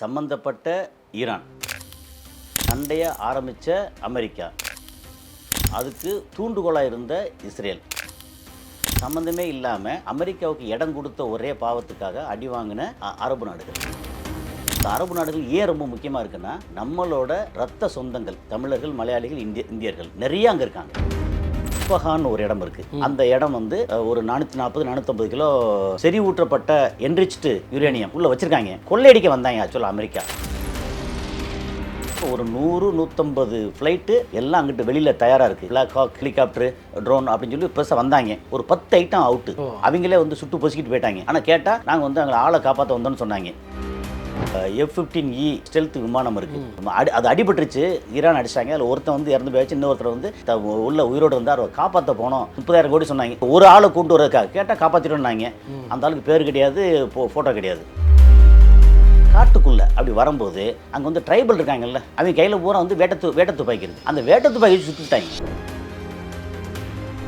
சம்பந்தப்பட்ட ஈரான், சண்டையை ஆரம்பித்த அமெரிக்கா, அதுக்கு தூண்டுகோலாக இருந்த இஸ்ரேல், சம்மந்தமே இல்லாமல் அமெரிக்காவுக்கு இடம் கொடுத்த ஒரே பாவத்துக்காக அடி வாங்கின அரபு நாடுகள். இந்த அரபு நாடுகள் ஏன் ரொம்ப முக்கியமாக இருக்குன்னா, நம்மளோட ரத்த சொந்தங்கள் தமிழர்கள், மலையாளிகள், இந்தியர்கள் நிறைய அங்கே இருக்காங்க. இஸ்பஹான் ஒரு இடம் இருக்கு. அந்த இடம் வந்து ஒரு 440-450 கிலோ செறிவூற்றப்பட்ட என்ரிச்டு யுரேனியம் உள்ள வச்சிருக்காங்க. கொள்ளையடிக்க வந்தாங்க ஆக்சுவலாக அமெரிக்கா. ஒரு 100-150 ஃப்ளைட்டு எல்லாம் அங்கிட்டு வெளியில் தயாராக இருக்குது. பிளாக் ஹாக், ஹெலிகாப்டர், ட்ரோன் அப்படின்னு சொல்லி பெருசாக வந்தாங்க. ஒரு 10 ஐட்டம் அவுட்டு. அவங்களே வந்து சுட்டு பொசிக்கிட்டு போயிட்டாங்க. ஆனால் கேட்டால் நாங்கள் வந்து அங்கே ஆளை காப்பாற்ற வந்தோம்னு சொன்னாங்க. F-15E ஸ்டெல்த் விமானம் இருக்கு. அது அடிபட்டுருச்சு, ஈரான் அடிச்சாங்க. அதில் ஒருத்தன் வந்து இறந்து போயாச்சு, இன்னொருத்தர் வந்து உள்ள உயிரோடு இருந்தார். காப்பாற்ற போனோம். 30,000 கோடி சொன்னாங்க. ஒரு ஆளை கூட்டு வரதுக்காக கேட்டால் காப்பாற்றிட்டோம்னாங்க. அந்த ஆளுக்கு பேர் கிடையாது, ஃபோட்டோ கிடையாது. காட்டுக்குள்ளே அப்படி வரும்போது அங்கே வந்து ட்ரைபல் இருக்காங்கல்ல, அவங்க கையில் பூரா வந்து வேட்டை துப்பாக்கி இருக்குது. அந்த வேட்டை துப்பாக்கி சுட்டுட்டாங்க.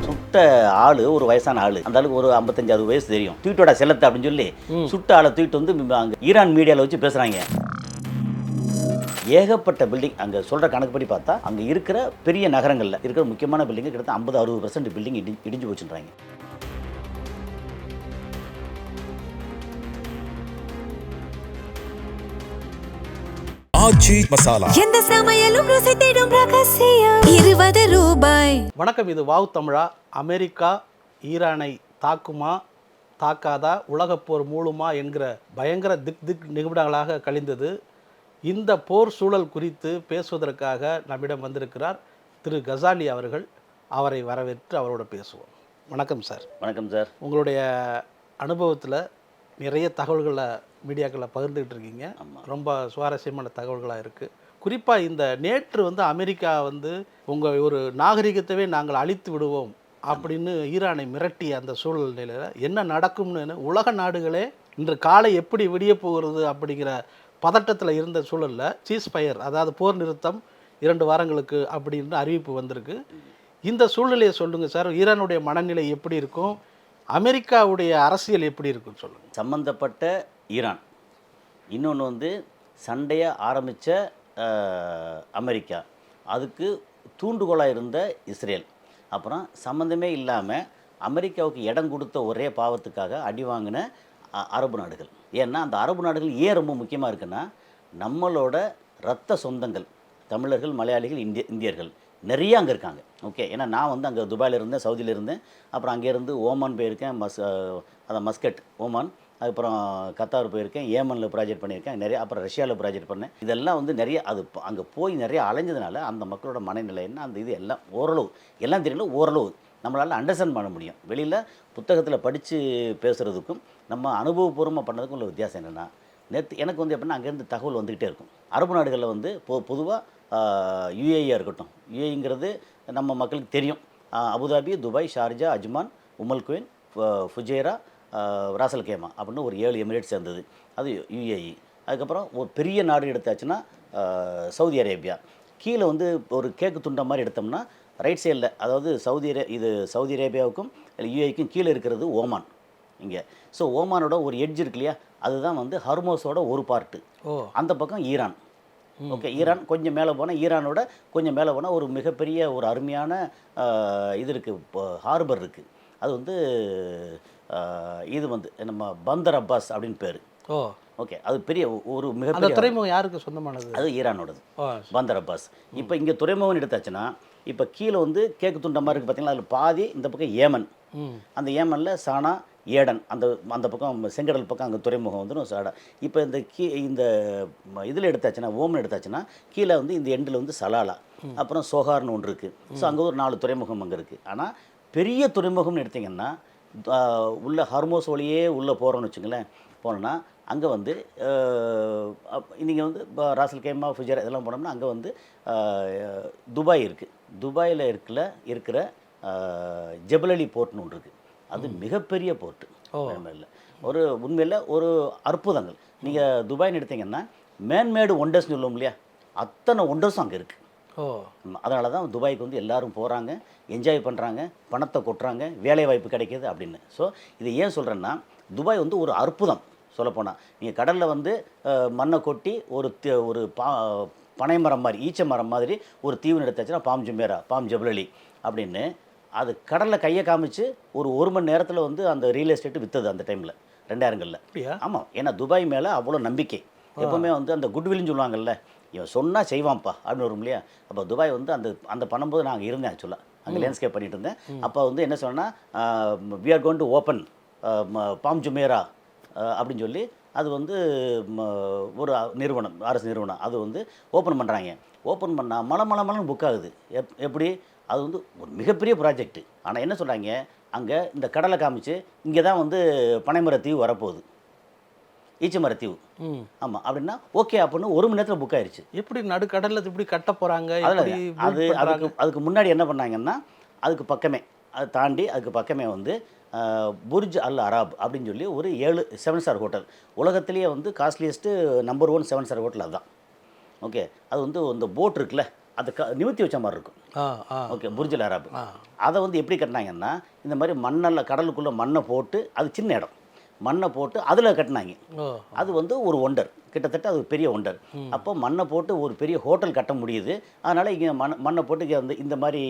சுட்ட ஆள் ஒரு வயசான ஆள். அந்த ஆளுக்கு ஒரு 55-60 வயசு தெரியும். தூக்கிட்டோட செல்லத்தை அப்படின்னு சொல்லி சுட்ட ஆளை தூக்கிட்டு வந்து அங்கே ஈரான் மீடியாவில் வச்சு பேசுகிறாங்க. ஏகப்பட்ட பில்டிங் அங்கே சொல்கிற கணக்குப்படி பார்த்தா அங்கே இருக்கிற பெரிய நகரங்களில் இருக்கிற முக்கியமான பில்டிங்கு கிட்டத்தட்ட 50-60% பில்டிங் இடிஞ்சு போச்சுன்றாங்க. எந்த சமையலும் ருசி தேடும் ரகசியம் 20 ரூபாய். வணக்கம், இது வாவ் தமிழா. அமெரிக்கா ஈரானை தாக்குமா தாக்காதா, உலகப்போர் மூழுமா என்கிற பயங்கர திக் நிமிடங்களாக கழிந்தது. இந்த போர் சூழல் குறித்து பேசுவதற்காக நம்மிடம் வந்திருக்கிறார் திரு கசாலி அவர்கள். அவரை வரவேற்று அவரோட பேசுவோம். வணக்கம் சார். வணக்கம் சார். உங்களுடைய அனுபவத்தில் நிறைய தகவல்களை மீடியாக்களில் பகிர்ந்துக்கிட்டு இருக்கீங்க. ரொம்ப சுவாரஸ்யமான தகவல்களாக இருக்குது. குறிப்பாக இந்த நேற்று வந்து அமெரிக்கா வந்து உங்கள் ஒரு நாகரிகத்தவே நாங்கள் அழித்து விடுவோம் அப்படின்னு ஈரானை மிரட்டிய அந்த சூழ்நிலையில் என்ன நடக்கும்னு உலக நாடுகளே இன்று காலை எப்படி விடிய போகிறது அப்படிங்கிற பதட்டத்தில் இருந்த சூழலில் சீஸ்ஃபயர், அதாவது போர் நிறுத்தம் 2 வாரங்களுக்கு அப்படின்னு அறிவிப்பு வந்திருக்கு. இந்த சூழ்நிலையை சொல்லுங்கள் சார். ஈரானுடைய மனநிலை எப்படி இருக்கும், அமெரிக்காவுடைய அரசியல் எப்படி இருக்குன்னு சொல்லுங்கள். சம்பந்தப்பட்ட ஈரான், இன்னொன்று வந்து சண்டையை ஆரம்பித்த அமெரிக்கா, அதுக்கு தூண்டுகோலாக இருந்த இஸ்ரேல், அப்புறம் சம்மந்தமே இல்லாமல் அமெரிக்காவுக்கு இடம் கொடுத்த ஒரே பாவத்துக்காக அடி வாங்கின அரபு நாடுகள். ஏன்னா அந்த அரபு நாடுகள் ஏன் ரொம்ப முக்கியமாக இருக்குன்னா, நம்மளோட ரத்த சொந்தங்கள் தமிழர்கள், மலையாளிகள், இந்தியர்கள் நிறைய அங்கே இருக்காங்க. ஓகே, ஏன்னா நான் வந்து அங்கே துபாயில் இருந்தேன், சவுதியில் இருந்தேன். அப்புறம் அங்கேருந்து ஓமான் போயிருக்கேன், மஸ்கட் ஓமான். அதுக்கப்புறம் கத்தார் போயிருக்கேன், ஏமனில் ப்ராஜெக்ட் பண்ணியிருக்கேன் நிறைய. அப்புறம் ரஷ்யாவில் ப்ராஜெக்ட் பண்ணேன். இதெல்லாம் வந்து நிறைய அது அங்கே போய் நிறைய அலைஞ்சதுனால அந்த மக்களோட மனநிலை என்ன, அந்த இது எல்லாம் ஓரளவு எல்லாம் தெரியல, ஓரளவு நம்மளால் அண்டர்ஸ்டாண்ட் பண்ண முடியும். வெளியில் புத்தகத்தில் படித்து பேசுகிறதுக்கும் நம்ம அனுபவபூர்வமாக பண்ணதுக்கும் உள்ள வித்தியாசம் என்னென்னா, நேற்று எனக்கு வந்து எப்படின்னா அங்கேருந்து தகவல் வந்துக்கிட்டே இருக்கும். அரபு நாடுகளில் வந்து பொதுவாக யுஏஇயாக இருக்கட்டும், யுஏஇங்கிறது நம்ம மக்களுக்கு தெரியும். Abu Dhabi, Dubai, Sharjah, Ajman, Umm al Quwain, Fujairah, Ras al Khaimah அப்படின்னு ஒரு 7 எமிரேட்ஸ் சேர்ந்தது. அது யுஏஇ. அதுக்கப்புறம் ஒரு பெரிய நாடு எடுத்தாச்சுன்னா சவுதி அரேபியா. கீழே வந்து ஒரு கேக்கு துண்டை மாதிரி எடுத்தோம்னா ரைட் சைடில், அதாவது சவுதி அரேபியாவுக்கும் யுஏஇக்கும் கீழே இருக்கிறது ஓமான் இங்கே. ஸோ ஓமானோட ஒரு எட்ஜ் இருக்கு இல்லையா, அதுதான் வந்து ஹர்மோஸோட ஒரு பார்ட்டு. அந்த பக்கம் ஈரான். ஓகே, ஈரான் கொஞ்சம் மேலே போனால், ஈரானோட கொஞ்சம் மேலே போனால் ஒரு மிகப்பெரிய ஒரு அருமையான இது இருக்குது, ஹார்பர் இருக்குது. அது வந்து இது வந்து நம்ம பந்தர் அப்பாஸ் அப்படின்னு பேர். ஓகே, அது பெரிய ஒரு மிகப்பெரிய துறைமுகம். யாருக்கு சொந்தமானது? அது ஈரானோடது, பந்தர் அப்பாஸ். இப்போ இங்கே துறைமுகம் எடுத்தாச்சுன்னா, இப்போ கீழே வந்து கேக்கு துண்ட மாதிரி இருக்குது பார்த்தீங்களா, அதில் பாதி இந்த பக்கம் ஏமன். அந்த ஏமனில் சானா, ஏடன், அந்த பக்கம் செங்கடல் பக்கம் அங்கே துறைமுகம் வந்து சாடா. இப்போ இந்த இதில் எடுத்தாச்சுன்னா, ஓமன் எடுத்தாச்சுன்னா கீழே வந்து இந்த எண்டில் வந்து சலாலா, அப்புறம் சோகார்னு ஒன்று இருக்குது. ஸோ அங்கே ஒரு 4 துறைமுகம் அங்கே இருக்குது. ஆனால் பெரிய துறைமுகம்னு எடுத்திங்கன்னா உள்ள ஹர்மோஸ் வழியே உள்ளே போகிறோன்னு வச்சுங்களேன், போனோன்னா அங்கே வந்து நீங்கள் வந்து ராசல் கேமா, ஃபுஜேரா இதெல்லாம் போனோம்னா அங்கே வந்து துபாய் இருக்குது. துபாயில் இருக்கிற ஜெபலலி போர்ட்னு ஒன்று இருக்குது. அது மிகப்பெரிய போர்ட்டு. இல்லை, ஒரு உண்மையில் ஒரு அற்புதங்கள். நீங்கள் துபாய்னு எடுத்திங்கன்னா மேன்மேடு ஒண்டர்ஸ்னு சொல்லுவோம் இல்லையா, அத்தனை ஒண்டர்ஸும் அங்கே இருக்குது. அதனால தான் துபாய்க்கு வந்து எல்லோரும் போகிறாங்க, என்ஜாய் பண்ணுறாங்க, பணத்தை கொட்டுறாங்க, வேலை வாய்ப்பு கிடைக்கிது அப்படின்னு. ஸோ இதை ஏன் சொல்கிறேன்னா, துபாய் வந்து ஒரு அற்புதம். சொல்லப்போனால். நீங்கள் கடலில் வந்து மண்ணை கொட்டி ஒரு பனைமரம் மாதிரி ஈச்ச மரம் மாதிரி ஒரு தீவு எடுத்தாச்சுன்னா பாம் ஜுமேரா, பாம் ஜபலலி அப்படின்னு அது கடலில் கையை காமிச்சு ஒரு மணி நேரத்தில் வந்து அந்த ரியல் எஸ்டேட்டு விற்றுது அந்த டைமில் 2000களில். அப்படியா? ஆமாம், ஏன்னா துபாய் மேலே அவ்வளோ நம்பிக்கை. எப்போவுமே வந்து அந்த குட்வில்னு சொல்லுவாங்கல்ல, இவன் சொன்னால் செய்வான்ப்பா அப்படின்னு வரும் இல்லையா. அப்போ துபாய் வந்து அந்த பண்ணும்போது நாங்கள் இருந்தேன் ஆக்சுவலாக, அங்கே லேண்ட்ஸ்கேப் பண்ணிட்டு இருந்தேன். அப்போ வந்து என்ன சொன்னால் we are going to open Palm Jumeirah அப்படின்னு சொல்லி அது வந்து ஒரு நிறுவனம், அரசு நிறுவனம், அது வந்து ஓப்பன் பண்ணுறாங்க. ஓப்பன் பண்ணால் மலன்னு புக் ஆகுது. எப்படி அது வந்து ஒரு மிகப்பெரிய ப்ராஜெக்ட்டு. ஆனால் என்ன சொல்கிறாங்க, அங்கே இந்த கடலை காமிச்சு இங்கே தான் வந்து பனைமரத்தீவு வரப்போகுது, ஈச்சமரத்தீவு. ஆமாம் அப்படின்னா ஓகே அப்படின்னு 1 மணி நேரத்தில் புக் ஆயிடுச்சு. எப்படி நடுக்கடலில் இப்படி கட்ட போகிறாங்க? அதுக்கு முன்னாடி என்ன பண்ணாங்கன்னா, அதுக்கு பக்கமே அதை தாண்டி அதுக்கு பக்கமே வந்து புர்ஜ் அல் அராப் அப்படின்னு சொல்லி ஒரு 7 ஸ்டார் ஹோட்டல், உலகத்திலேயே வந்து காஸ்ட்லியஸ்ட்டு நம்பர் 1 7 ஸ்டார் ஹோட்டல் அதுதான். ஓகே, அது வந்து இந்த போட் இருக்குல்ல, அதை நிமித்தி வச்ச மாதிரி இருக்கும். Okay, Burj Al அராப். அதை வந்து எப்படி கட்டினாங்கன்னா, இந்த மாதிரி மண்ணெல்லாம் கடலுக்குள்ளே மண்ணை போட்டு, அது சின்ன இடம், மண்ணை போட்டு அதில் கட்டினாங்க. அது வந்து ஒரு ஒண்டர், கிட்டத்தட்ட அது பெரிய ஒண்டர். அப்போ மண்ணை போட்டு ஒரு பெரிய ஹோட்டல் கட்ட முடியுது. அதனால் இங்கே மண்ணை போட்டு இங்கே வந்து இந்த மாதிரி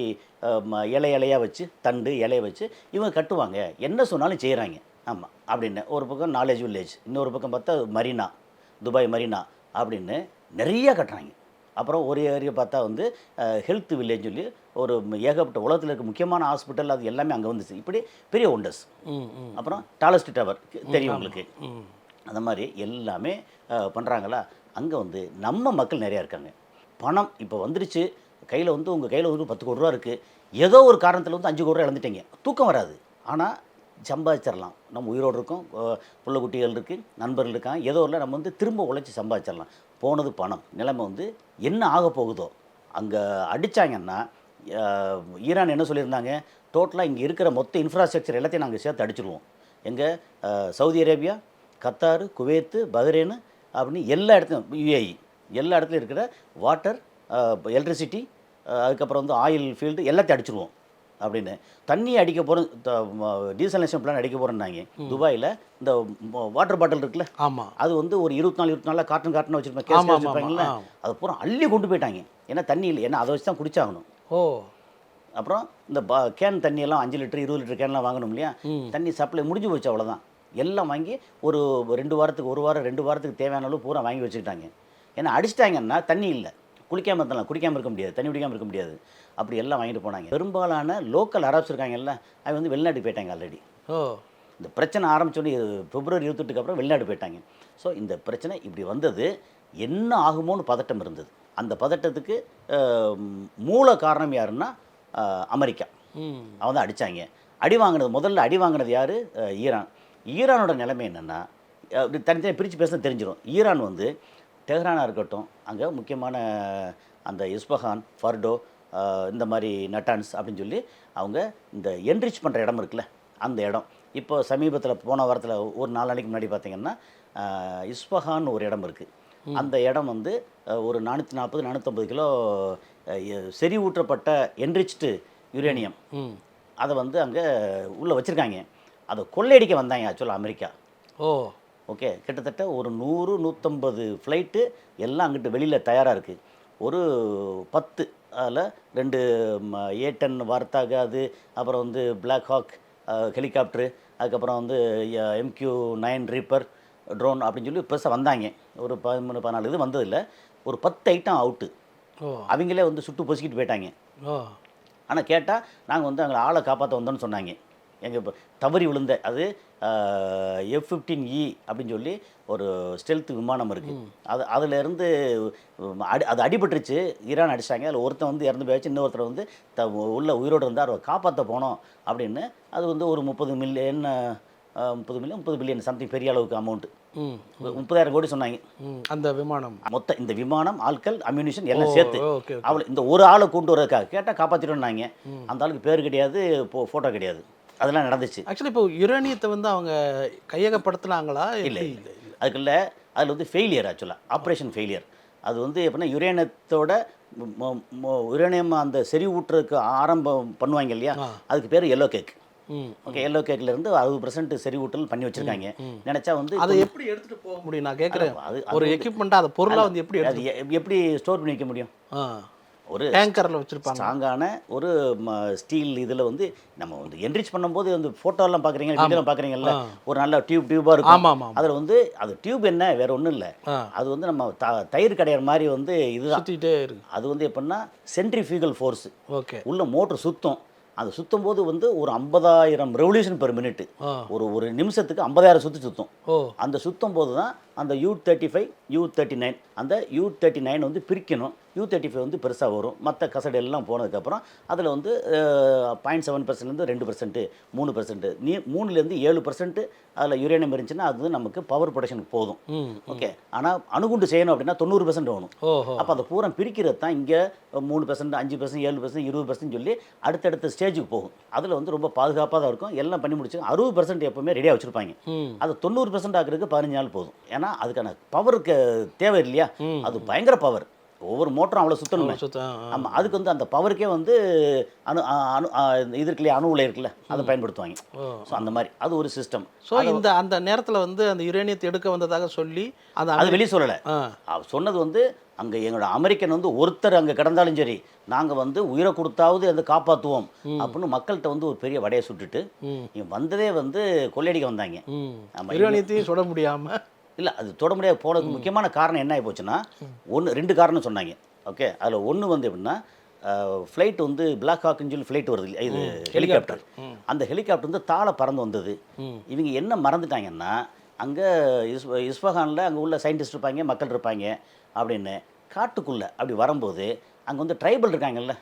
இலையாக வச்சு, தண்டு இலையை வச்சு இவங்க கட்டுவாங்க, என்ன சொன்னாலும் செய்கிறாங்க. ஆமாம் அப்படின்னு ஒரு பக்கம் நாலேஜ் வில்லேஜ், இன்னொரு பக்கம் பார்த்தா மரீனா, துபாய் மரீனா அப்படின்னு நிறையா கட்டுறாங்க. அப்புறம் ஒரு ஏரியா பார்த்தா வந்து ஹெல்த் வில்லேஜ் சொல்லி ஒரு ஏகப்பட்ட உலகத்தில் இருக்க முக்கியமான ஹாஸ்பிட்டல், அது எல்லாமே அங்கே வந்துச்சு. இப்படி பெரிய ஒண்டர்ஸ். அப்புறம் டாலஸ்ட் டவர் தெரியும் உங்களுக்கு. அந்த மாதிரி எல்லாமே பண்ணுறாங்களா. அங்கே வந்து நம்ம மக்கள் நிறையா இருக்காங்க. பணம் இப்போ வந்துடுச்சு கையில், வந்து உங்கள் கையில் வந்து 10 கோடி ரூபா இருக்குது. ஏதோ ஒரு காரணத்தில் வந்து 5 கோடி ரூபா இழந்துட்டீங்க, தூக்கம் வராது. ஆனால் சம்பாதிச்சிடலாம். நம்ம உயிரோடு இருக்கோம், புள்ள குட்டிகள் இருக்குது, நண்பர்கள் இருக்காங்க, ஏதோ இல்லை நம்ம வந்து திரும்ப உழைச்சி சம்பாதிச்சிடலாம். போனது பணம். நிலைமை வந்து என்ன ஆக போகுதோ. அங்கே அடித்தாங்கன்னா, ஈரான் என்ன சொல்லியிருந்தாங்க, டோட்டலாக இங்கே இருக்கிற மொத்த இன்ஃப்ராஸ்ட்ரக்சர் எல்லாத்தையும் நாங்கள் சேர்த்து அடிச்சிடுவோம். எங்கள் Saudi Arabia, Qatar, Kuwait, Bahrain அப்படின்னு எல்லா இடத்துலையும், யுஏஇ எல்லா இடத்துலையும் இருக்கிற வாட்டர், எலக்ட்ரிசிட்டி, அதுக்கப்புறம் வந்து ஆயில் ஃபீல்டு எல்லாத்தையும் அடிச்சிடுவோம் அப்படின்னு. தண்ணி அடிக்க போகிறோம், டீசலேஷன் பிளான் அடிக்க போகிறோன்னாங்க. துபாயில் இந்த வாட்டர் பாட்டில் இருக்குல்ல, ஆமாம், அது வந்து ஒரு 24 காட்டன் வச்சுருப்பாங்க, கேஸ் வச்சுருப்பாங்கல்ல, அதை பூரா அள்ளி கொண்டு போயிட்டாங்க. ஏன்னா தண்ணி இல்லை, ஏன்னா அதை வச்சு தான் குடிச்சாகணும். அப்புறம் இந்த கேன் தண்ணியெல்லாம் 5 லிட்டர் 20 லிட்டர் கேன்லாம் வாங்கணும் இல்லையா, தண்ணி சப்ளை முடிஞ்சு போச்சு, அவ்வளோதான். எல்லாம் வாங்கி ஒரு 2 வாரத்துக்கு 1 வாரம் 2 வாரத்துக்கு தேவையான அளவு பூரா வாங்கி வச்சுக்கிட்டாங்க. ஏன்னா அடிச்சிட்டாங்கன்னா தண்ணி இல்லை, குளிக்காமல் இருந்தலாம், குடிக்காமல் இருக்க முடியாது, தண்ணி குடிக்காமல் இருக்க முடியாது. அப்படி எல்லாம் வாங்கிட்டு போனாங்க. பெரும்பாலான லோக்கல் அரப்ஸ் இருக்காங்கல்ல, அவங்க வந்து வெளிநாட்டுக்கு போயிட்டாங்க ஆல்ரெடி. இந்த பிரச்சனை ஆரம்பிச்சோன்னே பிப்ரவரி 28க்கு அப்புறம் வெளிநாடு போயிட்டாங்க. ஸோ இந்த பிரச்சனை இப்படி வந்தது, என்ன ஆகுமோன்னு பதட்டம் இருந்தது. அந்த பதட்டத்துக்கு மூல காரணம் யாருன்னா அமெரிக்கா. அவன் தான் அடித்தாங்க. முதல்ல அடி வாங்கினது யார்? ஈரான். ஈரானோட நிலைமை என்னென்னா, தனித்தனி பிரித்து பேச தெரிஞ்சிடும். ஈரான் வந்து டெஹ்ரானாக இருக்கட்டும், அங்கே முக்கியமான அந்த இஸ்பஹான், ஃபர்டோ, இந்த மாதிரி நட்டான்ஸ் அப்படின்னு சொல்லி அவங்க இந்த என்ரிச் பண்ணுற இடம் இருக்குல்ல, அந்த இடம். இப்போ சமீபத்தில் போன வாரத்தில் ஒரு 4 நாளைக்கு முன்னாடி பார்த்திங்கன்னா இஸ்பஹான் ஒரு இடம் இருக்குது. அந்த இடம் வந்து ஒரு 440-450 கிலோ செறிவூற்றப்பட்ட என்ரிச்டு யுரேனியம் அதை வந்து அங்கே உள்ளே வச்சுருக்காங்க. அதை கொள்ளையடிக்க வந்தாங்க ஆக்சுவலாக அமெரிக்கா. ஓகே, கிட்டத்தட்ட ஒரு 100-150 ஃப்ளைட்டு எல்லாம் அங்கிட்டு வெளியில் தயாராக இருக்குது. ஒரு 10 அதில் 2 A-10 வார்த்தாக, அது அப்புறம் வந்து பிளாக் ஹாக் ஹெலிகாப்டரு, அதுக்கப்புறம் வந்து MQ-9 ரீப்பர் ட்ரோன் அப்படின்னு சொல்லி பெருசாக வந்தாங்க. ஒரு 13-14 இது வந்ததில்லை, ஒரு 10 ஐட்டம் அவுட்டு. அவங்களே வந்து சுட்டு பொசிக்கிட்டு போயிட்டாங்க. ஆனால் கேட்டால் நாங்கள் வந்து அங்கே ஆளை காப்பாற்ற வந்தோன்னு சொன்னாங்க. எங்கள் இப்போ தவறி விழுந்த அது F-15E அப்படின்னு சொல்லி ஒரு ஸ்டெல்த் விமானம் இருக்குது. அதிலேருந்து அது அடிபட்டுருச்சு, ஈரான் அடித்தாங்க. அதில் ஒருத்தன் வந்து இறந்து போயாச்சு, இன்னொருத்தர் வந்து உள்ள உயிரோடு இருந்தால் அவரை காப்பாற்ற போனோம் அப்படின்னு. அது வந்து ஒரு 30 பில்லியன் சம்திங், பெரிய அளவுக்கு அமௌண்ட்டு. 30,000 கோடி சொன்னாங்க அந்த விமானம். மொத்தம் இந்த விமானம், ஆட்கள், அம்யூனிஷன் எல்லாம் சேர்த்து. அவளை இந்த ஒரு ஆளை கொண்டு வரதுக்காக கேட்டால் காப்பாற்றிட்டோம்னாங்க. அந்த ஆளுக்கு பேர் கிடையாது, ஃபோட்டோ கிடையாது, அதெல்லாம் நடந்துச்சு. ஆக்சுவலி இப்போ யுரேனியத்தை வந்து அவங்க கையகப்படுத்தினாங்களா? இல்லை, அதுக்குள்ள அதில் வந்து ஃபெயிலியர், ஆக்சுவலாக ஆப்ரேஷன் ஃபெயிலியர். அது வந்து எப்படின்னா யுரேனியம் அந்த செறிவூட்டுறதுக்கு ஆரம்பம் பண்ணுவாங்க இல்லையா, அதுக்கு பேர் எல்லோ கேக். ஓகே, எல்லோ கேக்ல இருந்து 60% செறிவூட்டல் பண்ணி வச்சிருக்காங்க. நினைச்சா வந்து அதை எப்படி எடுத்துட்டு போக முடியும்? நான் கேட்குறேன், அது ஒரு எக்யூப்மெண்ட்டாக அதை பொருளாக வந்து எப்படி அது எப்படி ஸ்டோர் பண்ணி வைக்க முடியும்? ஒரு டேங்கரில் வச்சுருப்பாங்க. ஸ்ட்ராங்கான ஒரு ஸ்டீல் இதில் வந்து நம்ம வந்து என்ரிச் பண்ணும்போது வந்து ஃபோட்டோலாம் பார்க்குறீங்க, வீடியோலாம் பார்க்குறீங்கல்ல, ஒரு நல்ல டியூபாக இருக்கும். ஆமாம் ஆமாம். அதில் வந்து அது டியூப் என்ன வேற ஒன்றும் இல்லை, அது வந்து நம்ம தயிர் கடையிற மாதிரி வந்து இதுதான் சுற்றிக்கிட்டே இருக்கு. அது வந்து எப்படின்னா சென்ட்ரிஃபியூகல் ஃபோர்ஸ், ஓகே. உள்ள மோட்டர் சுத்தம். அது சுற்றும் போது வந்து ஒரு 50,000 ரெவல்யூஷன் பெர் மினிட், ஒரு நிமிஷத்துக்கு 50,000 சுற்றும். அந்த சுற்றும் போது தான் அந்த U35 U39 அந்த U39 வந்து பிரிக்கணும். U35 வந்து பெருசாக வரும். மற்ற கசடு எல்லாம் போனதுக்கப்புறம் அதில் வந்து 0.7%லேருந்து 2%, 3%, 3லேருந்து 7% அதில் யுரேனியம் இருந்துச்சுன்னா அது வந்து நமக்கு பவர் ப்ரொடக்ஷனுக்கு போதும். ஓகே, ஆனால் அணுகுண்டு செய்யணும் அப்படின்னா 90% வேணும். அப்போ அதை பூரா பிரிக்கிறது தான் இங்கே 3%, 5%, 7%, 20% சொல்லி அடுத்தடுத்த ஸ்டேஜுக்கு போகும். அதில் வந்து ரொம்ப பாதுகாப்பாக தான் இருக்கும். எல்லாம் பண்ணி முடிச்சு 60% எப்போவுமே ரெடியாக வச்சுருப்பாங்க. அது 90% ஆகிறதுக்கு 15 நாள் போதும். ஏன்னா அதுக்கான பவருக்கு தேவை இல்லையா, அது பயங்கர பவர். ஒவ்வொரு மோட்டரும் அவ்வளோ சுற்றணுமே. ஆமாம், அதுக்கு வந்து அந்த பவருக்கே வந்து அணு அணு இது இருக்கு இல்லையா, அணு உலை இருக்குல்ல, அதை பயன்படுத்துவாங்க. ஸோ அந்த மாதிரி அது ஒரு சிஸ்டம். ஸோ அந்த நேரத்தில் வந்து அந்த யுரேனியத்தை எடுக்க வந்ததாக சொல்லி அது வெளியே சொல்லலை. சொன்னது வந்து அங்கே எங்களோட அமெரிக்கன் வந்து ஒருத்தர் அங்கே கிடந்தாலும் சரி, நாங்கள் வந்து உயிரை கொடுத்தாவது அதை காப்பாற்றுவோம் அப்படின்னு மக்கள்கிட்ட வந்து ஒரு பெரிய வடையை சுட்டுட்டு இவன் வந்ததே வந்து கொள்ளையடிக்க வந்தாங்க. யுரேனியத்தையும் சுட முடியாமல் இல்லை, அது தொட முடியாது போனதுக்கு முக்கியமான காரணம் என்ன ஆகி போச்சுன்னா, 2 காரணம் சொன்னாங்க. ஓகே, அதில் ஒன்று வந்து எப்படின்னா, ஃப்ளைட் வந்து பிளாக் ஹாக்குன்னு சொல்லி ஃப்ளைட் வருது, இது ஹெலிகாப்டர். அந்த ஹெலிகாப்டர் வந்து தாழ பறந்து வந்தது. இவங்க என்ன மறந்துட்டாங்கன்னா, அங்கே இஸ்ஃபஹானில் அங்கே உள்ள சயின்டிஸ்ட் இருப்பாங்க, மக்கள் இருப்பாங்க அப்படின்னு. காட்டுக்குள்ளே அப்படி வரும்போது அங்கே வந்து ட்ரைபல் இருக்காங்கல்ல,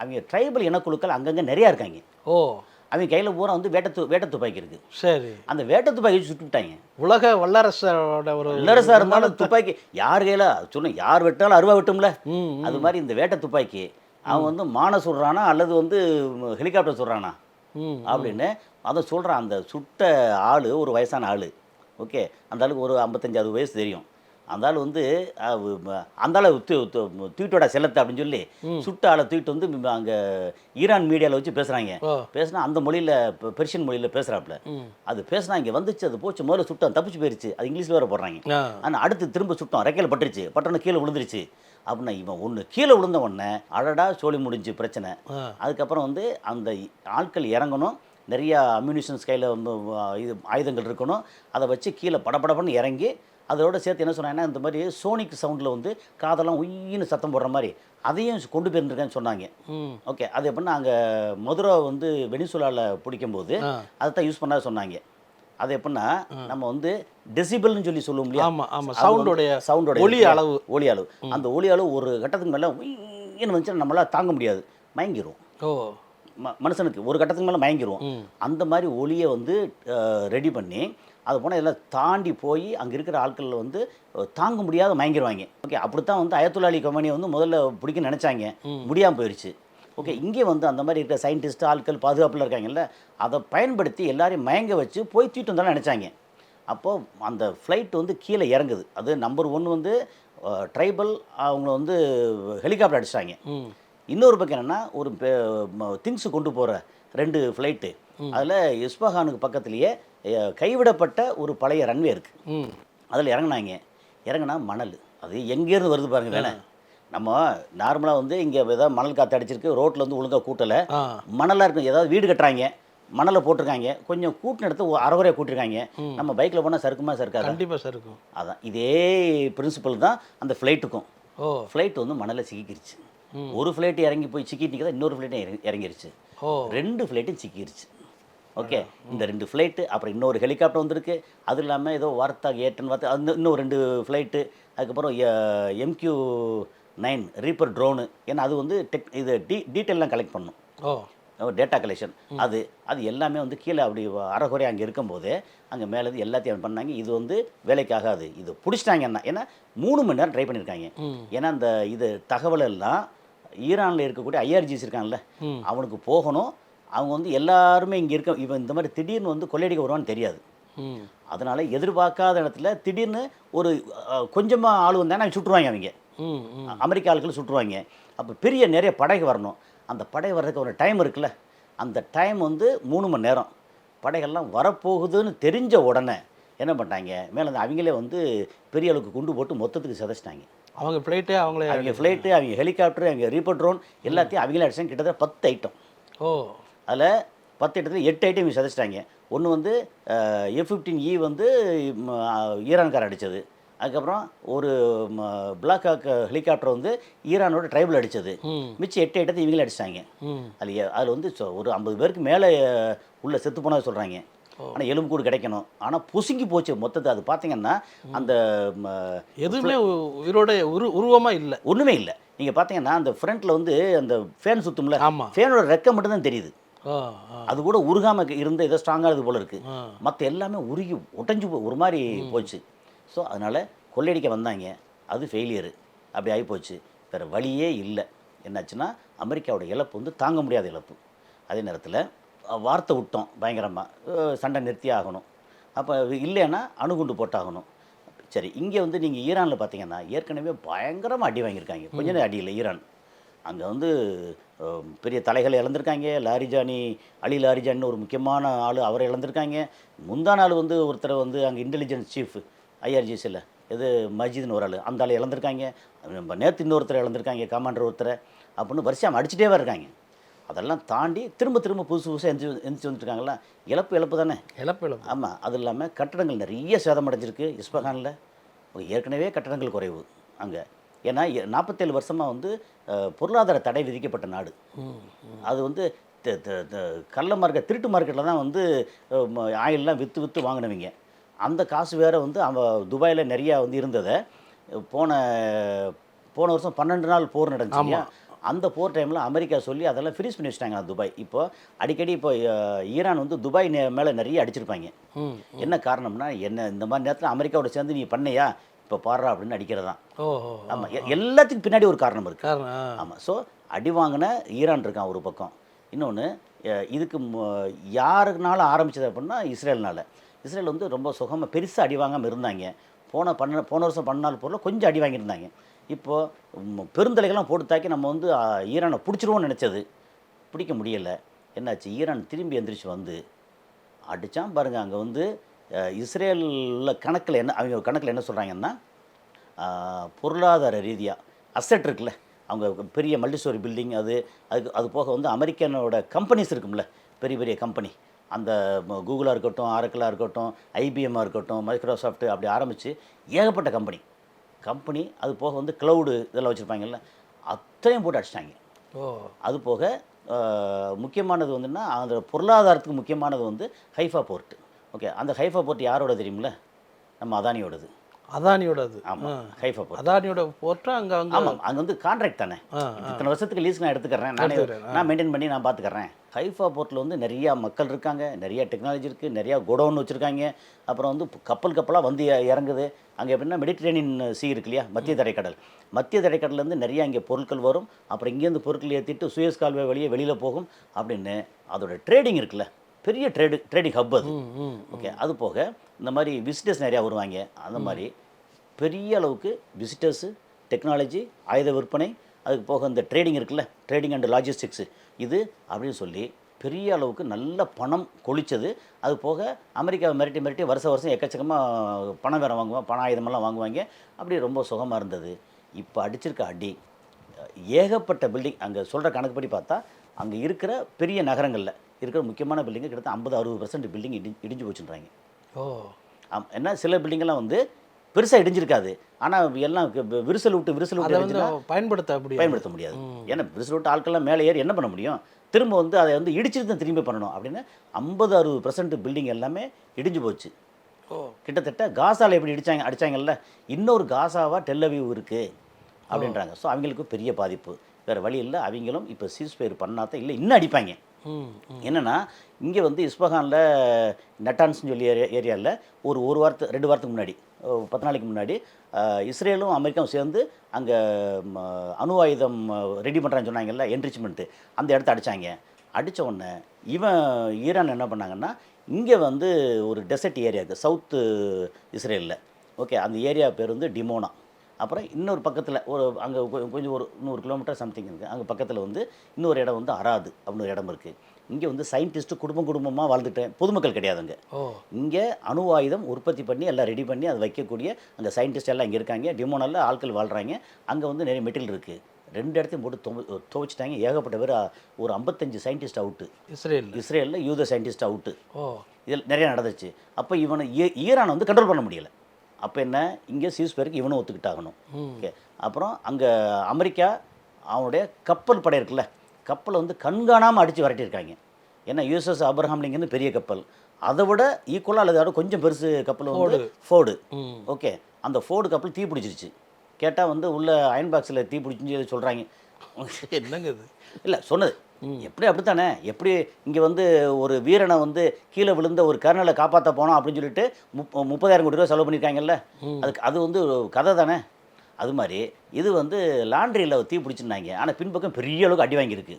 அவங்க ட்ரைபல் இனக்குழுக்கள் அங்கங்கே நிறையா இருக்காங்க. அவங்க கையில் பூரா வந்து வேட்ட துப்பாக்கி இருக்குது. சரி, அந்த வேட்ட துப்பாக்கி சுட்டு விட்டாங்க. உலக வல்லரசோட ஒரு வல்லரசாக இருந்தாலும் துப்பாக்கி யார் கையில் சொன்ன, யார் வெட்டாலும் அருவா வெட்டும்ல, அது மாதிரி இந்த வேட்ட துப்பாக்கி அவன் வந்து மான சுடுறானா அல்லது வந்து ஹெலிகாப்டர் சுடுறானா அப்படின்னு அதை சொல்கிறான். அந்த சுட்ட ஆள் ஒரு வயசான ஆள். ஓகே, அந்த ஆளுக்கு ஒரு 55-60 வயசு தெரியும். அந்த ஆள் வந்து அந்த ஆளை தூக்கிட்டோட செல்லத்தை அப்படின்னு சொல்லி சுட்ட ஆளை தூக்கிட்டு வந்து அங்கே ஈரான் மீடியாவில் வச்சு பேசுகிறாங்க. பேசுனா அந்த மொழியில், பெர்ஷியன் மொழியில் பேசுகிறாப்புல. அது பேசுனா இங்கே வந்துச்சு, அது போச்சு, முதல்ல சுட்டோம், தப்பிச்சு போயிருச்சு, அது இங்கிலீஷில் வேறு போடுறாங்க. ஆனால் அடுத்து திரும்ப சுட்டோம், ரெக்கையில் பட்டுருச்சு, பட்டோன்னு கீழே விழுந்துருச்சு அப்படின்னா இவன் ஒன்று கீழே விழுந்த உடனே அடடா சோழி முடிஞ்சு பிரச்சனை. அதுக்கப்புறம் வந்து அந்த ஆட்கள் இறங்கணும், நிறையா அம்யூனிஷன்ஸ் கையில் இது ஆயுதங்கள் இருக்கணும், அதை வச்சு கீழே படபடப்பன்னு இறங்கி அதோட சேர்த்து என்ன சொன்னாங்கன்னா, இந்த மாதிரி சோனிக் சவுண்டில் வந்து காதெல்லாம் உயின்னு சத்தம் போடுற மாதிரி அதையும் கொண்டு போயிருந்துருக்கேன்னு சொன்னாங்க. ஓகே, அது எப்படின்னா அங்கே மதுரை வந்து வெனிசுலாவில் பிடிக்கும்போது அதை தான் யூஸ் பண்ணாத சொன்னாங்க. அது எப்படின்னா நம்ம வந்து டெசிபிள்னு சொல்லி சொல்லுவோம் இல்லையா, சவுண்டோட ஒலி அளவு, அந்த ஒலி அளவு ஒரு கட்டத்துக்கு மேலே உயின்னு வந்துச்சுன்னா நம்மளால் தாங்க முடியாது, மயங்கிரும். மனுஷனுக்கு ஒரு கட்டத்துக்கு மேலே மயங்கிரும். அந்த மாதிரி ஒலியை வந்து ரெடி பண்ணி அது போனால் இதெல்லாம் தாண்டி போய் அங்கே இருக்கிற ஆட்களில் வந்து தாங்க முடியாத மயங்கிடுவாங்க. ஓகே, அப்படித்தான் வந்து அயத்துல்லா அலி கமேனியை வந்து முதல்ல பிடிக்க நினச்சாங்க, முடியாமல் போயிடுச்சு. ஓகே, இங்கே வந்து அந்த மாதிரி இருக்கிற சயின்டிஸ்ட் ஆட்கள் பாதுகாப்பில் இருக்காங்கல்ல, அதை பயன்படுத்தி எல்லாரையும் மயங்க வச்சு போய் தூக்கிட்டு வந்தாலும் நினச்சாங்க. அப்போது அந்த ஃப்ளைட் வந்து கீழே இறங்குது. அது நம்பர் 1 வந்து ட்ரைபல் அவங்கள வந்து ஹெலிகாப்டர் அடிச்சிட்டாங்க. இன்னொரு பக்கம் என்னென்னா, ஒரு திங்ஸு கொண்டு போகிற 2 ஃப்ளைட்டு, அதில் இஸ்ஃபஹானுக்கு பக்கத்துலேயே கைவிடப்பட்ட ஒரு பழைய ரன்வே இருக்குது, அதில் இறங்கினா மணல், அது எங்கேருந்து வருது பாருங்க வேணே. நம்ம நார்மலாக வந்து இங்கே ஏதாவது மணல் காற்று அடிச்சிருக்கு, ரோட்டில் வந்து ஒழுங்காக கூட்டலை, மணலாக இருக்கும், ஏதாவது வீடு கட்டுறாங்க, மணலை போட்டிருக்காங்க, கொஞ்சம் கூட்டின இடத்த அறகுறையாக கூட்டிருக்காங்க, நம்ம பைக்கில் போனால் சறுக்குமா சறுக்காது? கண்டிப்பாக சறுக்கும். அதான் இதே பிரின்சிபல் தான் அந்த ஃப்ளைட்டுக்கும். ஃப்ளைட் வந்து மணலை சிக்கிருச்சு. ஒரு ஃப்ளைட்டு இறங்கி போய் சிக்கிட்டு இன்னொரு ஃப்ளைட்டும் இறங்கிருச்சு. 2 ஃப்ளைட்டும் சிக்கிருச்சு. ஓகே, இந்த 2 ஃப்ளைட்டு, அப்புறம் இன்னொரு ஹெலிகாப்டர் வந்திருக்கு, அது இல்லாமல் ஏதோ ஏட்டன்னு அந்த இன்னும் 2 ஃப்ளைட்டு, அதுக்கப்புறம் MQ-9 ரீப்பர் ட்ரோனு. ஏன்னா அது வந்து இது டீட்டெயிலாம் கலெக்ட் பண்ணும், டேட்டா கலெக்ஷன். அது எல்லாமே வந்து கீழே அப்படி அறகுறை அங்கே இருக்கும்போது அங்கே மேலேருந்து எல்லாத்தையும் பண்ணாங்க. இது வந்து வேலைக்காகாது, இது பிடிச்சிட்டாங்கன்னா, ஏன்னா 3 மணி நேரம் ட்ரை பண்ணியிருக்காங்க. ஏன்னா அந்த இது தகவல் எல்லாம் ஈரானில் இருக்கக்கூடிய IRGC இருக்காங்கல்ல, அவனுக்கு போகணும். அவங்க வந்து எல்லாருமே இங்கே இவன் இந்த மாதிரி திடீர்னு வந்து கொள்ளையடிக்க வருவான்னு தெரியாது. அதனால் எதிர்பார்க்காத இடத்துல திடீர்னு ஒரு கொஞ்சமாக ஆள் வந்தாங்கன்னா அவங்க சுட்டுருவாங்க, அவங்க அமெரிக்க ஆட்கள் சுட்டுருவாங்க. அப்போ நிறைய படை வரணும். அந்த படை வர்றதுக்கு ஒரு டைம் இருக்குல்ல, அந்த டைம் வந்து 3 மணி நேரம். படைகள்லாம் வரப்போகுதுன்னு தெரிஞ்ச உடனே என்ன பண்ணிட்டாங்க, மேலே வந்து அவங்களே வந்து பெரிய அளவுக்கு குண்டு போட்டு மொத்தத்துக்கு சிதைச்சிட்டாங்க. அவங்க ஃப்ளைட்டே அவங்களே அவங்க ஃப்ளைட்டு, அவங்க ஹெலிகாப்டர், அவங்க ரீப்பர் ட்ரோன் எல்லாத்தையும் அவங்களே அடிச்சாங்க. கிட்டத்தட்ட 10 ஐட்டம். ஓ அதில் 10 ஐட்டத்தில் 8 ஐட்டம் இவங்க சிதைச்சிட்டாங்க. ஒன்று வந்து F-15E வந்து ஈரான்கார அடித்தது. அதுக்கப்புறம் ஒரு பிளாக் ஹாக் ஹெலிகாப்டர் வந்து ஈரானோட ட்ரைபிள் அடித்தது. மிச்சம் 8 ஐட்டத்தை இவங்களே அடிச்சிட்டாங்க. அதில் வந்து ஒரு 50 பேருக்கு மேலே உள்ள செத்து போனதாக சொல்கிறாங்க. ஆனால் எலும்பு கூடு கிடைக்கணும். ஆனால் பொசுங்கி போச்சு மொத்தத்தை. அது பார்த்தீங்கன்னா அந்த எதுவுமே உயிரோட உருவமாக இல்லை, ஒன்றுமே இல்லை. நீங்கள் பார்த்தீங்கன்னா அந்த ஃப்ரண்ட்டில் வந்து அந்த ஃபேன் சுற்றும்ல, ஆமாம், ஃபேனோட ரெக்கை மட்டும்தான் தெரியுது. அது கூட உருகாமல் இருந்த ஏதோ ஸ்ட்ராங்கானது போல் இருக்குது. மற்ற எல்லாமே உருகி உடஞ்சி ஒரு மாதிரி போச்சு. ஸோ அதனால் கொள்ளையடிக்க வந்தாங்க, அது ஃபெயிலியரு. அப்படி ஆகிப்போச்சு. வேறு வழியே இல்லை. என்னாச்சுன்னா அமெரிக்காவோட இழப்பு வந்து தாங்க முடியாத இழப்பு. அதே நேரத்தில் வார்த்தை விட்டோம் பயங்கரமாக, சண்டை நிறுத்தியே ஆகணும். அப்போ இல்லைன்னா அணுகுண்டு போட்டாகணும். சரி, இங்கே வந்து நீங்கள் ஈரானில் பார்த்தீங்கன்னா ஏற்கனவே பயங்கரமாக அடி வாங்கியிருக்காங்க. கொஞ்ச நேரம் அடி இல்லை ஈரான். அங்கே வந்து பெரிய தலைகளை இழந்திருக்காங்க. அலி லாரிஜானின்னு ஒரு முக்கியமான ஆள், அவரை இழந்திருக்காங்க. முந்தா நாள் வந்து ஒருத்தரை வந்து அங்கே இன்டெலிஜென்ஸ் சீஃப் IRGCல மஜித்னு ஒரு ஆள், அந்த ஆள் இழந்திருக்காங்க. நேற்று இன்னொருத்தரை இழந்திருக்காங்க, கமாண்டர் ஒருத்தரை. அப்படின்னு வரிசையாக அடிச்சுட்டே இருக்காங்க. அதெல்லாம் தாண்டி திரும்ப புதுசு புதுசாக எந்திரிச்சு வந்துருக்காங்களா. இழப்பு தானே. இழப்பு. ஆமாம். அது இல்லாமல் கட்டடங்கள் நிறைய சேதமடைஞ்சிருக்கு இஸ்பஹானில். ஏற்கனவே கட்டடங்கள் குறைவு அங்கே. ஏன்னா 47 வருஷமாக வந்து பொருளாதார தடை விதிக்கப்பட்ட நாடு. அது வந்து திருட்டு மார்க்கெட்டில் தான் வந்து ஆயிலெலாம் விற்று வாங்கினவங்க. அந்த காசு வேறு வந்து அவன் துபாயில் நிறையா வந்து இருந்ததை போன வருஷம் 12 நாள் போர் நடந்துச்சு. அந்த போர் டைமில் அமெரிக்கா சொல்லி அதெல்லாம் ஃப்ரீஸ் பண்ணி வச்சுட்டாங்க துபாய். இப்போ அடிக்கடி ஈரான் வந்து துபாய் மேலே நிறைய அடிச்சிருப்பாங்க. என்ன காரணம்னா, இந்த மாதிரி நேரத்தில் அமெரிக்காவோட சேர்ந்து நீ பண்ணையா இப்போ பாடுறா அப்படின்னு அடிக்கிறதான். ஆமாம், எல்லாத்துக்கும் பின்னாடி ஒரு காரணம் இருக்குது. ஆமாம். ஸோ அடி வாங்கின ஈரான் இருக்கான் ஒரு பக்கம். இன்னொன்று, இதுக்கு யாருக்குனால ஆரம்பித்தது அப்படின்னா இஸ்ரேல் வந்து ரொம்ப சுகமாக பெருசாக அடி வாங்காமல் இருந்தாங்க. போன வருஷம் 14 போரில் கொஞ்சம் அடி வாங்கியிருந்தாங்க. இப்போது பெருந்தலைகள்லாம் போட்டு தாக்கி நம்ம வந்து ஈரானை பிடிச்சிருவோன்னு நினச்சது, பிடிக்க முடியலை. என்னாச்சு, ஈரான் திரும்பி எந்திரிச்சு வந்து அடித்தான் பாருங்கள். அங்கே வந்து இஸ்ரேலில் அவங்க கணக்கில் என்ன சொல்கிறாங்கன்னா, பொருளாதார ரீதியாக அசெட் இருக்குல்ல, அவங்க பெரிய மல்டிஸ்டோரி பில்டிங், அது போக வந்து அமெரிக்கனோட கம்பெனிஸ் இருக்கும்ல, பெரிய கம்பெனி, அந்த கூகுளாக இருக்கட்டும், ஆரக்கிளாக இருக்கட்டும், IBMஆ இருக்கட்டும், மைக்ரோசாஃப்ட், அப்படி ஆரம்பித்து ஏகப்பட்ட கம்பெனி அது போக வந்து க்ளவுடு இதெல்லாம் வச்சுருப்பாங்கல்ல, அத்தனையும் போட்டு அடிச்சிட்டாங்க. அது போக முக்கியமானது வந்துன்னா, அந்த பொருளாதாரத்துக்கு முக்கியமானது வந்து ஹைஃபா போர்ட்டு. ஓகே, அந்த ஹைஃபா போர்ட் யாரோட தெரியுமில்ல, நம்ம அதானியோடது. ஆமாம், ஹைஃபா போர்ட் அதானியோட போர்ட்டு. ஆமாம், அங்கே வந்து கான்ட்ராக்ட் தானே. இத்தனை வருஷத்துக்கு லீஸ்க்கு நான் எடுத்துக்கிறேன், நான் மெயின்டைன் பண்ணி நான் பார்த்துக்கிறேன். ஹைஃபா போர்ட்டில் வந்து நிறையா மக்கள் இருக்காங்க, நிறையா டெக்னாலஜி இருக்குது, நிறையா குடோன் வச்சுருக்காங்க. அப்புறம் வந்து கப்பலாக வந்து இறங்குது. அங்கே எப்படின்னா மெடிட்டரேனியன் சீ இருக்கு இல்லையா, மத்திய தரைக்கடல்லேருந்து நிறையா இங்கே பொருட்கள் வரும். அப்புறம் இங்கேருந்து பொருட்கள் ஏற்றிட்டு சுயஸ் கால்வே வெளியில் போகும். அப்படின்னு அதோட ட்ரேடிங் இருக்குல்ல, பெரிய ட்ரேடிங் ஹப் அது. ஓகே, அது போக இந்த மாதிரி விசிட்டர்ஸ் நிறையா வருவாங்க. அந்த மாதிரி பெரிய அளவுக்கு விசிட்டர்ஸு, டெக்னாலஜி, ஆயுத விற்பனை, அதுக்கு போக இந்த ட்ரேடிங் இருக்குல்ல, ட்ரேடிங் அண்ட் லாஜிஸ்டிக்ஸு, இது அப்படின்னு சொல்லி பெரிய அளவுக்கு நல்ல பணம் கொளித்தது. அது போக அமெரிக்காவை மிரட்டி வருஷம் எக்கச்சக்கமாக பணம் வேறு வாங்குவாங்க, பண ஆயுதமெல்லாம் வாங்குவாங்க. அப்படி ரொம்ப சுகமாக இருந்தது. இப்போ அடிச்சிருக்க அடி ஏகப்பட்ட பில்டிங். அங்கே சொல்கிற கணக்குப்படி பார்த்தா அங்கே இருக்கிற பெரிய நகரங்களில் இருக்கிற முக்கியமான பில்டிங்கு கிட்டத்தட்ட 50-60% பில்டிங் இடிஞ்சு போச்சுன்றாங்க. ஏன்னா சில பில்டிங்கெல்லாம் வந்து பெருசாக இடிஞ்சிருக்காது, ஆனால் எல்லாம் விரிசல் விட்டு பயன்படுத்த முடியாது. ஏன்னா விரிசல் விட்டு ஆட்கள்லாம் மேலே ஏறி என்ன பண்ண முடியும், திரும்ப வந்து அதை வந்து இடிச்சுட்டு தான் திரும்பி பண்ணணும். அப்படின்னு 50-60% பில்டிங் எல்லாமே இடிஞ்சு போச்சு. கிட்டத்தட்ட காசாவில் எப்படி அடித்தாங்கல்ல, இன்னொரு காசாவாக டெல்லவீவ் இருக்குது அப்படின்றாங்க. ஸோ அவங்களுக்கு பெரிய பாதிப்பு. வேறு வழி இல்லை, அவங்களும் இப்போ சீஸ்ஃபயர் பண்ணாதான் இல்லை, இன்னும் அடிப்பாங்க. என்னென்னா, இங்கே வந்து இஸ்பஹானில் நட்டான்ஸ்னு சொல்லி ஏரியாவில் ஒரு வாரத்து 2 வாரத்துக்கு முன்னாடி, 10 நாளைக்கு முன்னாடி இஸ்ரேலும் அமெரிக்காவும் சேர்ந்து அங்கே அணு ஆயுதம் ரெடி பண்ணுறான்னு சொன்னாங்கல்ல, என்ரிச்மெண்ட்டு, அந்த இடத்த அடித்த உடனே ஈரான் என்ன பண்ணாங்கன்னா, இங்கே வந்து ஒரு டெசர்ட் ஏரியா இருக்குது சவுத்து இஸ்ரேலில். ஓகே, அந்த ஏரியா பேர் வந்து டிமோனா. அப்புறம் இன்னொரு பக்கத்தில் ஒரு அங்கே கொஞ்சம் ஒரு 100 கிலோமீட்டர் சம்திங் இருக்குது. அங்கே பக்கத்தில் வந்து இன்னொரு இடம் வந்து அராது அப்படின்னு ஒரு இடம் இருக்குது. இங்கே வந்து சயின்டிஸ்ட்டு குடும்பமாக வாழ்ந்துட்டேன், பொதுமக்கள் கிடையாதுங்க. இங்கே அணு ஆயுதம் உற்பத்தி பண்ணி எல்லாம் ரெடி பண்ணி அதை வைக்கக்கூடிய அந்த சயின்டிஸ்ட் எல்லாம் இங்கே இருக்காங்க. டிமோனலில் ஆட்கள் வாழ்கிறாங்க. அங்கே வந்து நிறைய மெட்டீரியல் இருக்குது. 2 இடத்தையும் போட்டு துவைச்சிட்டாங்க. ஏகப்பட்ட பேர் ஒரு 55 சயின்டிஸ்ட் அவுட்டு. இஸ்ரேலில் யூத சயின்டிஸ்ட் அவுட்டு. இதில் நிறைய நடந்துச்சு. அப்போ இவனை ஈரானை வந்து கண்ட்ரோல் பண்ண முடியலை. அப்போ என்ன, இங்கே சீஸ்பேருக்கு இவனும் ஒத்துக்கிட்டாகணும். ஓகே, அப்புறம் அங்கே அமெரிக்கா அவனுடைய கப்பல் படை இருக்குல்ல, கப்பலை வந்து கண்காணாமல் அடித்து விரட்டியிருக்காங்க. ஏன்னா யூஎஸ்எஸ் ஆப்ரஹாம் லிங்கன் பெரிய கப்பல், அதை விட ஈக்குவலாக அல்லது அதோட கொஞ்சம் பெருசு கப்பல் வந்து ஃபோர்டு. ஓகே, அந்த ஃபோர்டு கப்பல் தீ பிடிச்சிருச்சு. கேட்டால் வந்து உள்ள அயன் பாக்ஸில் தீ பிடிச்சின்னு சொல்கிறாங்க. என்னங்க இது? இல்லை சொன்னது எப்படி அப்படித்தானே. எப்படி இங்கே வந்து ஒரு வீரனை வந்து கீழே விழுந்த ஒரு கர்னலை காப்பாற்ற போனோம் அப்படின்னு சொல்லிட்டு 30,000 கோடி ரூபா செலவு பண்ணியிருக்காங்கல்ல, அது வந்து கதை தானே. அது மாதிரி இது வந்து லாண்ட்ரியில் தீ பிடிச்சிருந்தாங்க. ஆனால் பின்பக்கம் பெரிய அளவுக்கு அடி வாங்கியிருக்கு.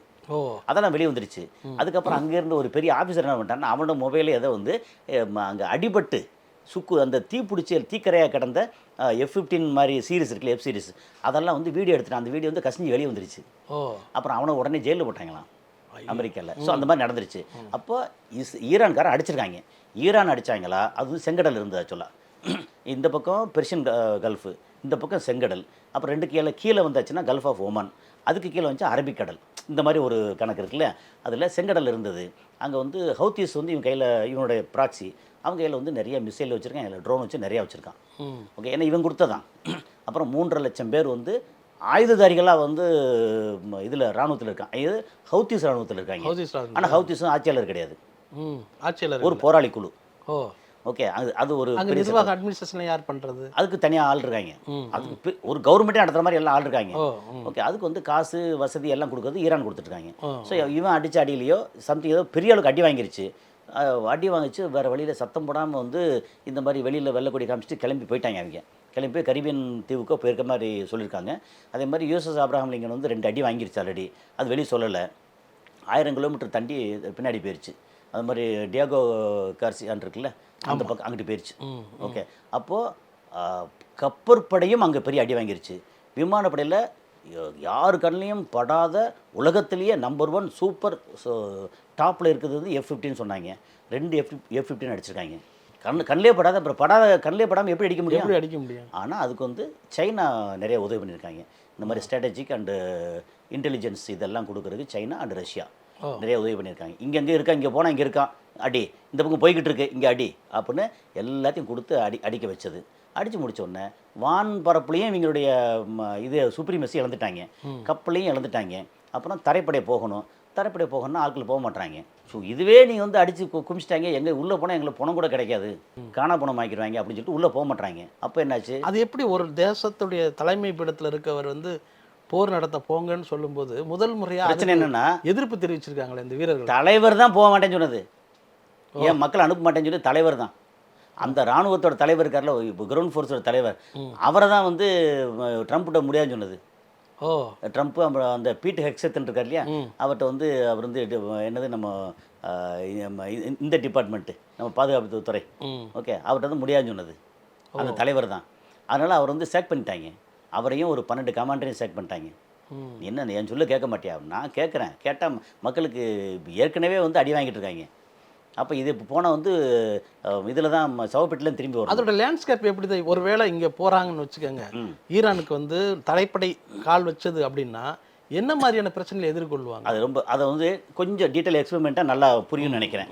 அதெல்லாம் வெளியே வந்துருச்சு. அதுக்கப்புறம் அங்கேருந்து ஒரு பெரிய ஆஃபீஸர் என்ன பண்ணிட்டான்னா, அவனோட மொபைலே எதை வந்து அங்கே அடிபட்டு அந்த தீ பிடிச்சி தீக்கரையாக கிடந்த F-15 மாதிரி சீரிஸ் இருக்குல்ல, வெப் சீரிஸ், அதெல்லாம் வந்து வீடியோ எடுத்துட்டான். அந்த வீடியோ வந்து கசிஞ்சு வெளியே வந்துருச்சு. அப்புறம் அவனை உடனே ஜெயிலில் போட்டாங்களாம் அமெரிக்காவில். ஸோ அந்த மாதிரி நடந்துருச்சு. அப்போ ஈரான்காரன் அடிச்சிருக்காங்க. ஈரான் அடித்தாங்களா, அது வந்து செங்கடல் இருந்ததா சொல்ல. இந்த பக்கம் பெர்ஷியன் கல்ஃபு, இந்த பக்கம் செங்கடல். அப்புறம் 2 கீழே வந்தாச்சுன்னா கல்ஃப் ஆஃப் ஒமான், அதுக்கு கீழே வந்துச்சு அரபிக்கடல். இந்த மாதிரி ஒரு கணக்கு இருக்குல்ல. அதில் செங்கடல் இருந்தது. அங்கே வந்து ஹவுத்தீஸ் வந்து இவன் கையில், இவனுடைய ப்ராக்சி, அவங்க கையில் வந்து நிறைய மிசைல் வச்சுருக்கான், இல்லை ட்ரோன் வச்சு நிறையா வச்சுருக்கான். ஓகே, ஏன்னா இவன் கொடுத்ததான். அப்புறம் 3.5 லட்சம் பேர் வந்து ஆயுததாரிகளாக வந்து இதில் இராணுவத்தில் இருக்கான். இது ஹவுத்தீஸ் இராணுவத்தில் இருக்காங்க. ஆனால் ஹவுத்தீஸும் ஆட்சியாளர் கிடையாது, ஆட்சியாளர் ஒரு போராளி குழு. ஓகே, அது ஒரு நிர்வாக அட்மினிஸ்ட்ரேஷன் யார் பண்ணுறது? அதுக்கு தனியாக ஆள் இருக்காங்க. அதுக்கு ஒரு கவர்மெண்ட்டே நடத்துகிற மாதிரி எல்லாம் ஆள் இருக்காங்க. ஓகே, அதுக்கு வந்து காசு வசதி எல்லாம் கொடுக்குறது ஈரான் கொடுத்துட்ருக்காங்க. ஸோ இவன் அடித்த அடியிலையோ சம்திங் ஏதோ பெரிய அளவுக்கு அடி வாங்கிருச்சு. அடி வாங்கிச்சு, வேறு வழியில் சத்தம் போடாமல் வந்து இந்த மாதிரி வெளியில் வெள்ளைக்கொடி காமிச்சிட்டு கிளம்பி போயிட்டாங்க. அவங்க கிளம்பி போய் கரீபியன் தீவுக்கோ போயிருக்க மாதிரி சொல்லியிருக்காங்க. அதே மாதிரி யூஎஸ்எஸ் ஆப்ரஹாம் லிங்கன் வந்து 2 அடி வாங்கிருச்சு ஆல்ரெடி. அது வெளியே சொல்லலை. 1000 கிலோமீட்டர் தாண்டி பின்னாடி போயிடுச்சு. அது மாதிரி டியாகோ கார்சியான் இருக்குல்ல, அந்த பக்கம் அங்கிட்டு போயிடுச்சு. ஓகே, அப்போது கப்பற்படையும் அங்கே பெரிய அடி வாங்கிருச்சு. விமானப்படையில் யாரு கண்ணிலையும் படாத உலகத்திலேயே நம்பர் 1 சூப்பர் டாப்பில் இருக்கிறது வந்து F-15 சொன்னாங்க. 2 F-15 அடிச்சிருக்காங்க. கண்ணிலே படாத, அப்புறம் கண்ணிலே படாமல் எப்படி அடிக்க முடியும்? ஆனால் அதுக்கு வந்து சைனா நிறைய உதவி பண்ணியிருக்காங்க. இந்த மாதிரி ஸ்ட்ராட்டஜிக் அண்டு இன்டெலிஜென்ஸ் இதெல்லாம் கொடுக்குறதுக்கு சைனா அண்ட் ரஷ்யா நிறைய உதவி பண்ணியிருக்காங்க. இங்கே இருக்கா, இங்கே போனால் இங்கே இருக்கான் அடி, இந்த பக்கம் போய்கிட்டு இருக்கு இங்கே அடி அப்படின்னு எல்லாத்தையும் கொடுத்து அடிக்க வச்சது. அடித்து முடித்தோடனே வான் பரப்புலையும் இவங்களுடைய இது சுப்ரீமசி இழந்துட்டாங்க, கப்பலையும் இழந்துட்டாங்க. அப்புறம் தரைப்படை போகணும்னா ஆட்கள் போக மாட்டாங்க. ஸோ இதுவே நீங்கள் வந்து அடித்து குமிச்சிட்டாங்க, எங்கே உள்ளே போனால் எங்களுக்கு பணம் கூட கிடைக்காது, காணா பணம் ஆக்கிடுவாங்க அப்படின்னு சொல்லிட்டு உள்ளே போக மாட்டாங்க. அப்போ என்னாச்சு, அது எப்படி ஒரு தேசத்துடைய தலைமை பீடத்தில் இருக்கவர் வந்து போர் நடத்த போங்கன்னு சொல்லும்போது முதல் முறையாக பிரச்சனை என்னென்னா எதிர்ப்பு தெரிவிச்சிருக்காங்களே இந்த வீரர்கள். தலைவர் தான் போக மாட்டேன்னு சொன்னது, ஏன் மக்கள் அனுப்ப மாட்டேன்னு சொல்லி தலைவர் தான். அந்த இராணுவத்தோட தலைவர் இருக்கார்ல, இப்போ கிரவுண்ட் ஃபோர்ஸோட தலைவர், அவரை தான் வந்து ட்ரம்ப்கிட்ட முடியாதுன்னு சொன்னது. ட்ரம்ப்பு அப்புறம் அந்த பீட் ஹெக்ஸெட்னு இருக்கார் இல்லையா, அவர்கிட்ட வந்து அவர் வந்து என்னது நம்ம இந்த டிபார்ட்மெண்ட்டு நம்ம பாதுகாப்பு துறை, ஓகே, அவர்கிட்ட வந்து முடியாதுன்னு சொன்னது அந்த தலைவர் தான். அதனால் அவர் வந்து சேக் பண்ணிட்டாங்க. அவரையும் ஒரு 12 கமாண்டரையும் சேக் பண்ணிட்டாங்க. என்ன என் சொல்ல கேட்க மாட்டியா? நான் கேட்குறேன், கேட்டால் மக்களுக்கு ஏற்கனவே வந்து அடி வாங்கிட்டு இருக்காங்க. அப்போ இது இப்போ போனால் வந்து இதில் தான் சவப்பெட்டில் திரும்பி வரும். அதோட லேண்ட்ஸ்கேப் எப்படி தான், ஒருவேளை இங்கே போகிறாங்கன்னு வச்சுக்கோங்க, ஈரானுக்கு வந்து தரைப்படை கால் வச்சது அப்படின்னா என்ன மாதிரியான பிரச்சனைகளை எதிர்கொள்வாங்க? அது ரொம்ப அதை வந்து கொஞ்சம் டீட்டெயில் எக்ஸ்பெரிமெண்ட்டாக நல்லா புரியும்னு நினைக்கிறேன்.